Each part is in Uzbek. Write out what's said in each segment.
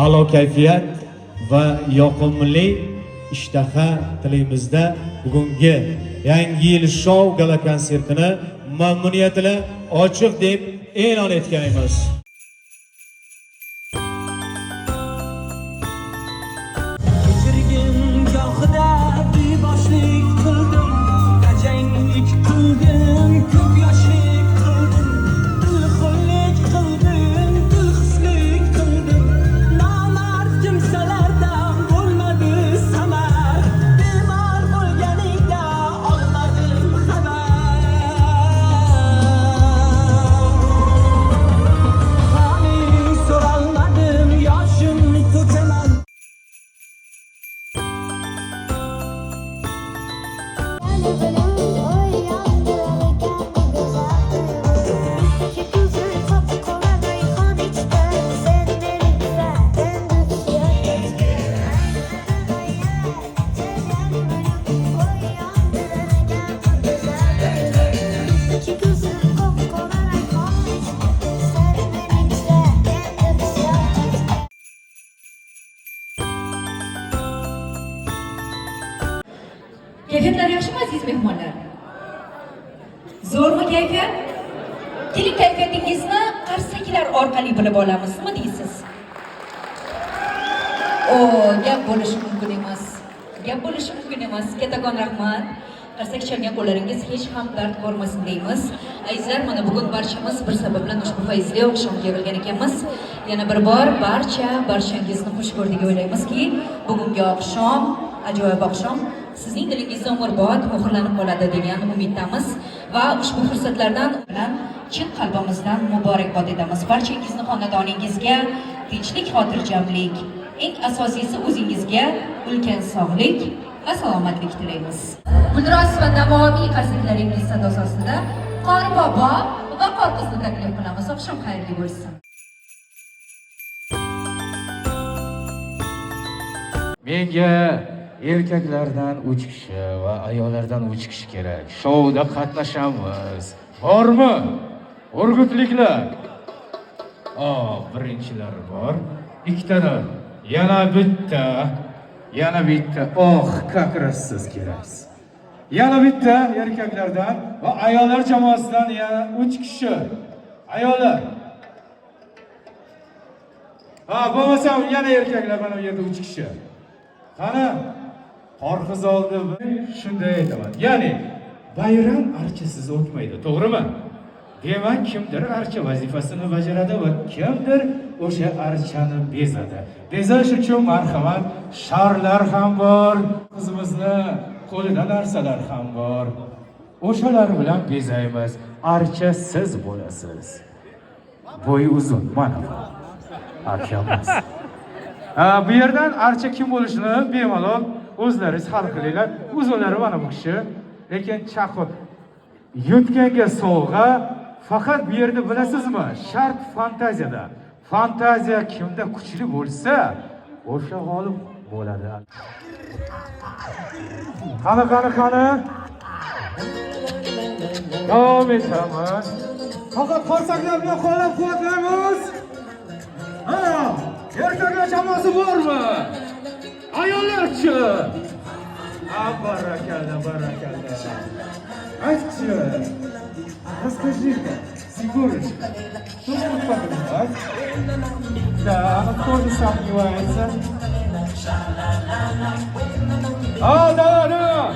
a'lo kayfiyat va yoqimli ishtaha tilaymizda bugungi yangi yil shou gala konsertini mamnuniyat bilan ochiq deb e'lon etganmiz. Keyfiyatlar yaxshimi aziz mehmonlar? Zo'rmi kayfiyat? Keling kayfiyatingizni qarsaklar orqali bilib olamizmi deysiz? Gap bo'lishi mumkin emas. Gap bo'lishi mumkin emas. Kattakon rahmat. Qarsak chalgan qo'llaringiz hech ham dard ko'rmasin deymiz. Azizlar, mana bugun barchamiz bir sabab bilan ushbu fayzli oqshomga yig'ilgan ekanmiz. Yana bir bor barchangizni xush ko'rdik o'ylaymizki, bugungi oqshom ajoyib oqshom sizning dilingizda umrbod muhrlanib qoladi degan umiddamiz va ushbu fursatlardan bilan chin qalbimizdan muborakbod etamiz. Barchangizni xonadoningizga tinchlik, xotirjamlik, eng asosiysi o'zingizga ulkan sog'lik va salomatlik tilaymiz. Gulroz va davomiy qarsaklaringiz sadosi ostida Qori bobo va Qorqizni taklif qilamiz. Oqshom xayrli bo'lsin. Menga erkaklardan 3 kishi va ayollardan 3 kishi kerak. Shouda qatnashamiz. Bormi? Urgutliklar. Birinchilar bor. Ikkitadan. Yana bitta. Как раз siz keraksiz. Yana bitta erkaklardan va ayollar jamoasidan yana 3 kishi. Ayollar. Bo'lmasa yana erkaklar mana bu yerda 3 kishi. Qani? Qorqiz oldi. Shunday aytaman. Ya'ni bayram archasiz o'tmaydi, to'g'rimi? Demak, kimdir archa vazifasini bajaradi va kimdir o'sha archani bezadi. Bezash uchun marhamat, sharlar ham bor, qizimizni qo'lida narsalar ham bor. O'shalar bilan bezaymiz. Archa siz bo'lasiz. Bo'yi uzun, mana bu. Akamiz. Bu yerdan archa kim bo'lishini bemalol o'zlaringiz hal qilinglar. O'zlari mana bu kishi. Lekin chaqib yutganga sovg'a faqat bu yerda bilasizmi? Shart fantaziyada. Fantaziya kimda kuchli bo'lsa, o'sha g'olib bo'ladi. Qani. Davom etamiz. Faqat qarsaklar bilan qo'llab-quvvatlaymiz. Erkaklar jamoasi bormi? Ayollarchi? Barakallah. Aytchi. Расскажи-ка, Егорочка, что будет подумать? Да, она тоже сомневается. Да.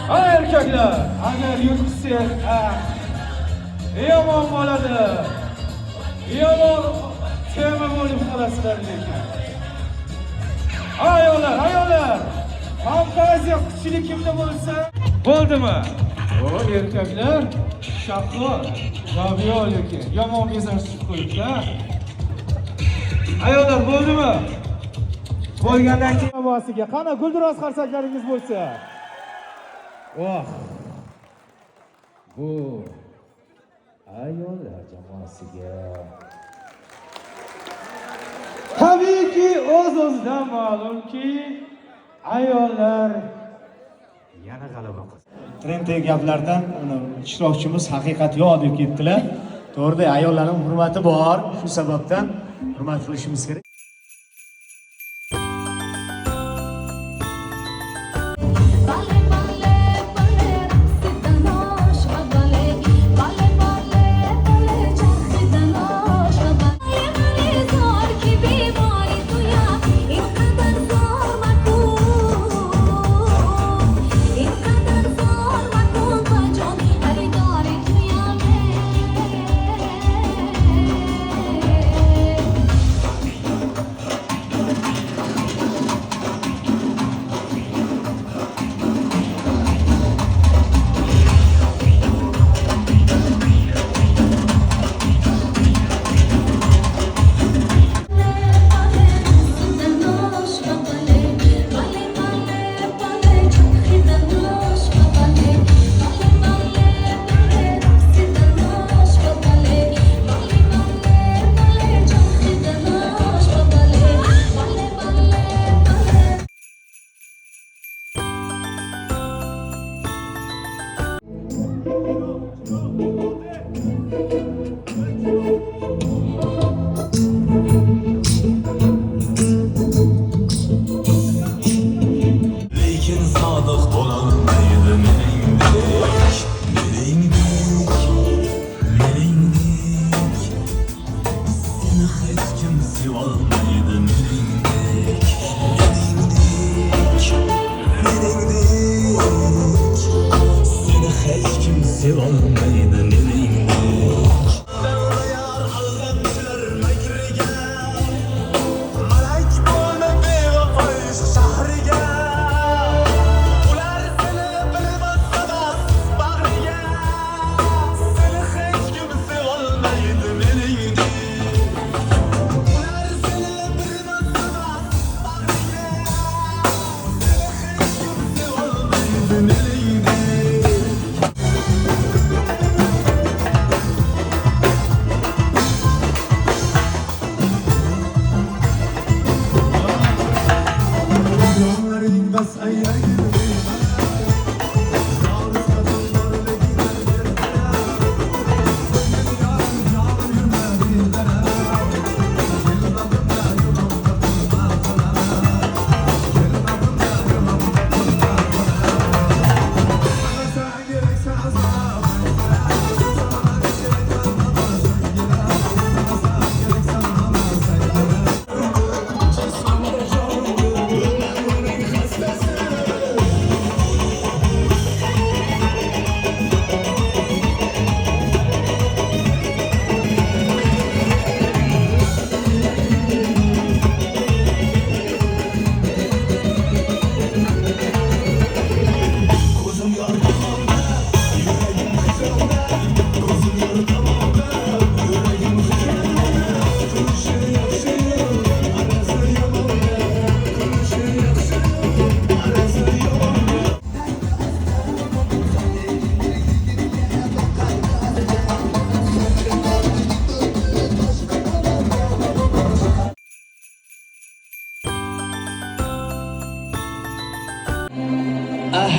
Erkaklar, agar yutqizsak, yomon bo'ladi. Yomon tema bo'lib qolasizlar lekin. Ayollar, fantaziya kuchli kimda bo'lsa, bo'ldimi? Erkaklar, shaqqa, gabiyo lekin, yomon bezarsiz qo'yibdi. Ayollar bo'ldimi? Bo'lgandan keyin jamoasiga qani guldiroz qarsaklaringiz bo'lsa. Oh. Bu ayollar jamoasiga. Tabiiyki o'z-o'zidan ma'lumki, ayollar yana g'alaba qozonadi. Trenddagi gaplardan ishtirokchimiz haqiqat yo'q deb ketdilar. To'g'rida ayollarning hurmati bor, shu sababdan hurmat qilishimiz kerak.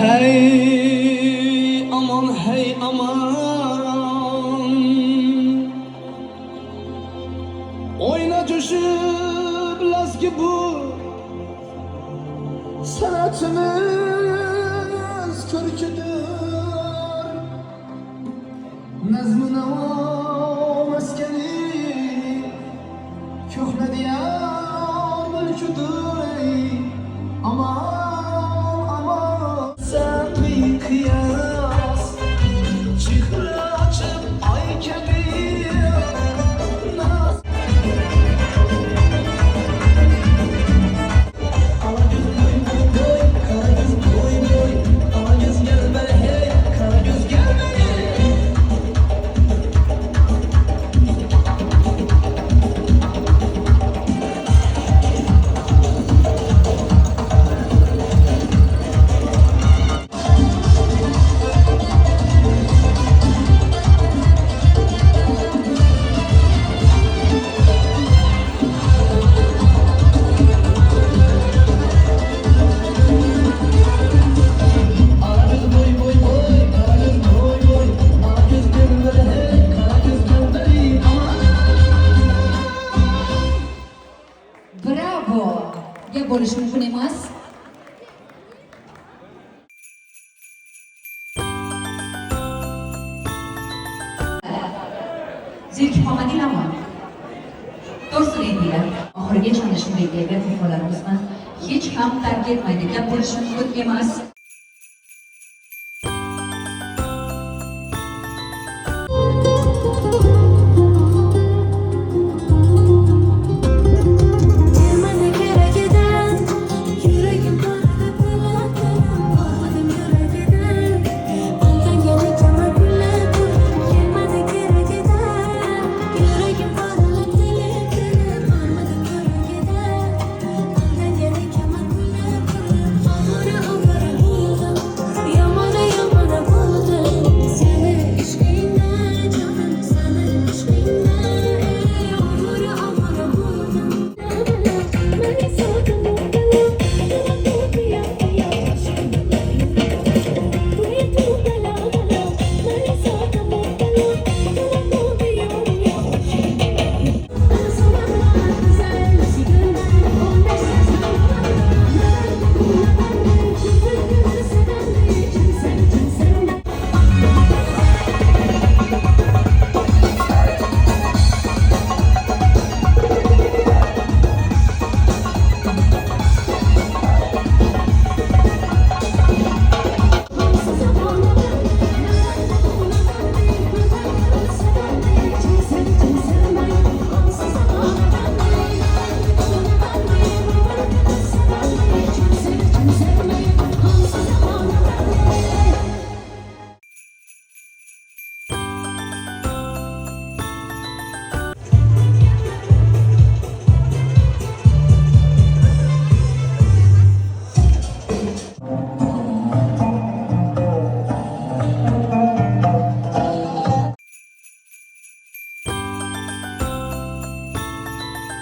Hey aman hey aman, oyna coşup lazgi bu sanatımız körküdür. Nazmı nava maskeni köhne diyar mülküdür. Aman kıyas çıkır açıp ay kebir naz ala gözüm boy boy boy kara gözüm gap bo'lishi mumkin emas. Zilki qomadinglarmi? To'g'risini aytinglar. Oxirigacha ana shunday gap mehmonlarimizni hech ham tark etmaydi. Gap bo'lishi mumkin emas.